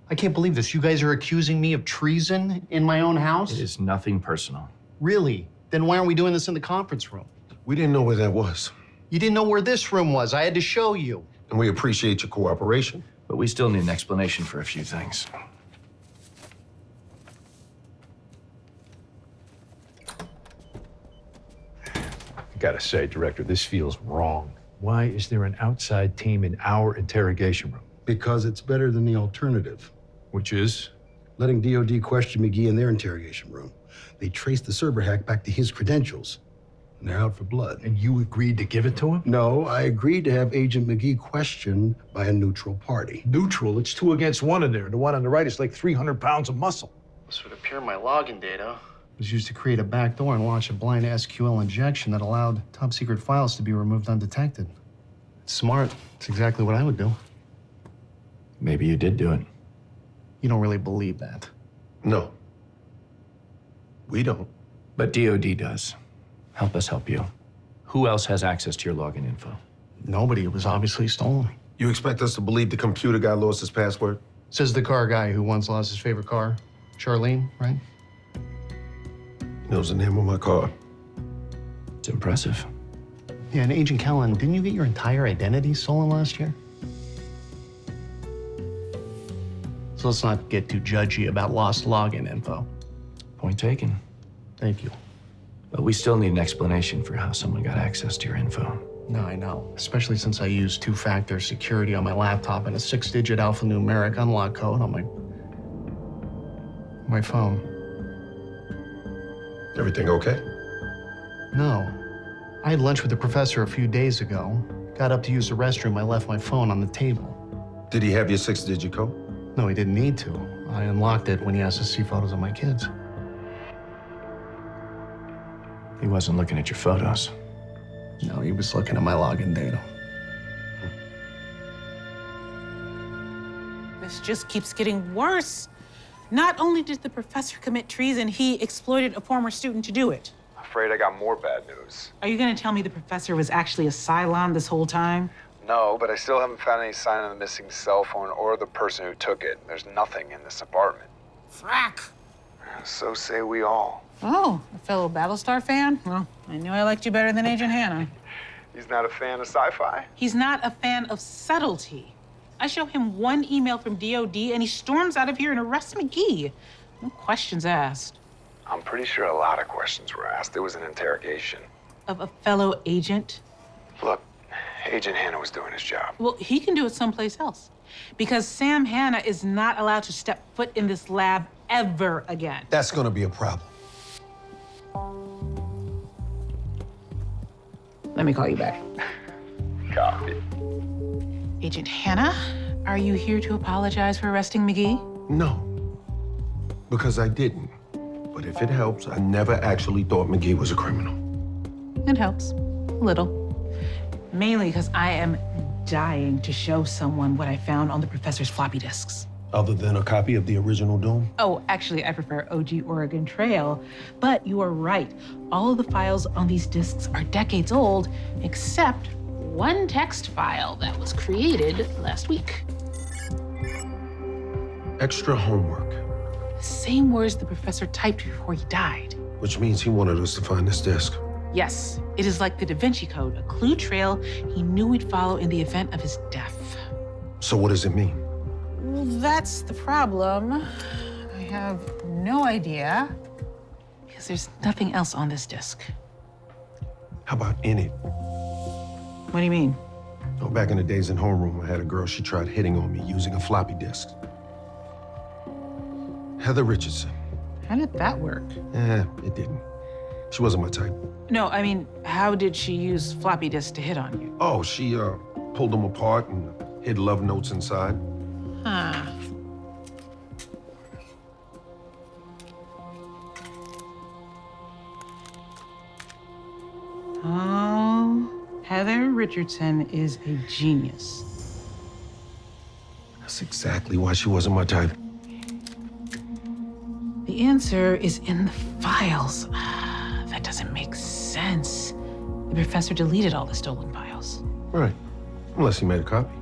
I can't believe this. You guys are accusing me of treason in my own house? It is nothing personal. Really? Then why aren't we doing this in the conference room? We didn't know where that was. You didn't know where this room was. I had to show you. And we appreciate your cooperation. But we still need an explanation for a few things. I gotta say, Director, this feels wrong. Why is there an outside team in our interrogation room? Because it's better than the alternative. Which is? Letting DOD question McGee in their interrogation room. They traced the server hack back to his credentials, and they're out for blood. And you agreed to give it to him? No, I agreed to have Agent McGee questioned by a neutral party. Neutral? It's 2 against 1 in there. The one on the right is like 300 pounds of muscle. This would appear my login data was used to create a backdoor and launch a blind SQL injection that allowed top secret files to be removed undetected. It's smart. It's exactly what I would do. Maybe you did do it. You don't really believe that. No. We don't. But DOD does. Help us help you. Who else has access to your login info? Nobody. It was obviously stolen. You expect us to believe the computer guy lost his password? Says the car guy who once lost his favorite car. Charlene, right? Knows the name of my car. It's impressive. Yeah, and Agent Callan, didn't you get your entire identity stolen last year? So let's not get too judgy about lost login info. Point taken. Thank you. But we still need an explanation for how someone got access to your info. No, I know. Especially since I used two-factor security on my laptop and a 6-digit alphanumeric unlock code on my phone. Everything okay? No. I had lunch with the professor a few days ago. Got up to use the restroom. I left my phone on the table. Did he have your 6-digit code? No, he didn't need to. I unlocked it when he asked to see photos of my kids. He wasn't looking at your photos. No, he was looking at my login data. This just keeps getting worse. Not only did the professor commit treason, he exploited a former student to do it. Afraid I got more bad news. Are you gonna tell me the professor was actually a Cylon this whole time? No, but I still haven't found any sign of the missing cell phone or the person who took it. There's nothing in this apartment. Frack. So say we all. Oh, a fellow Battlestar fan? Well, I knew I liked you better than Agent Hannah. He's not a fan of sci-fi? He's not a fan of subtlety. I show him one email from DOD and he storms out of here and arrests McGee. No questions asked. I'm pretty sure a lot of questions were asked. It was an interrogation. Of a fellow agent? Look, Agent Hannah was doing his job. Well, he can do it someplace else. Because Sam Hannah is not allowed to step foot in this lab ever again. That's gonna be a problem. Let me call you back. Copy. Agent Hannah, are you here to apologize for arresting McGee? No, because I didn't. But if it helps, I never actually thought McGee was a criminal. It helps. A little. Mainly because I am dying to show someone what I found on the professor's floppy disks. Other than a copy of the original Doom? Oh, actually, I prefer OG Oregon Trail. But you are right. All of the files on these disks are decades old, except one text file that was created last week. Extra homework. The same words the professor typed before he died. Which means he wanted us to find this disc. Yes, it is like the Da Vinci Code, a clue trail he knew we'd follow in the event of his death. So what does it mean? Well, that's the problem. I have no idea. Because there's nothing else on this disk. How about in it? What do you mean? Oh, back in the days in homeroom, I had a girl, she tried hitting on me using a floppy disk. Heather Richardson. How did that work? It didn't. She wasn't my type. No, I mean, how did she use floppy disks to hit on you? Oh, she pulled them apart and hid love notes inside. Huh. Oh, Heather Richardson is a genius. That's exactly why she wasn't my type. The answer is in the files. That doesn't make sense. The professor deleted all the stolen files. Right. Unless he made a copy.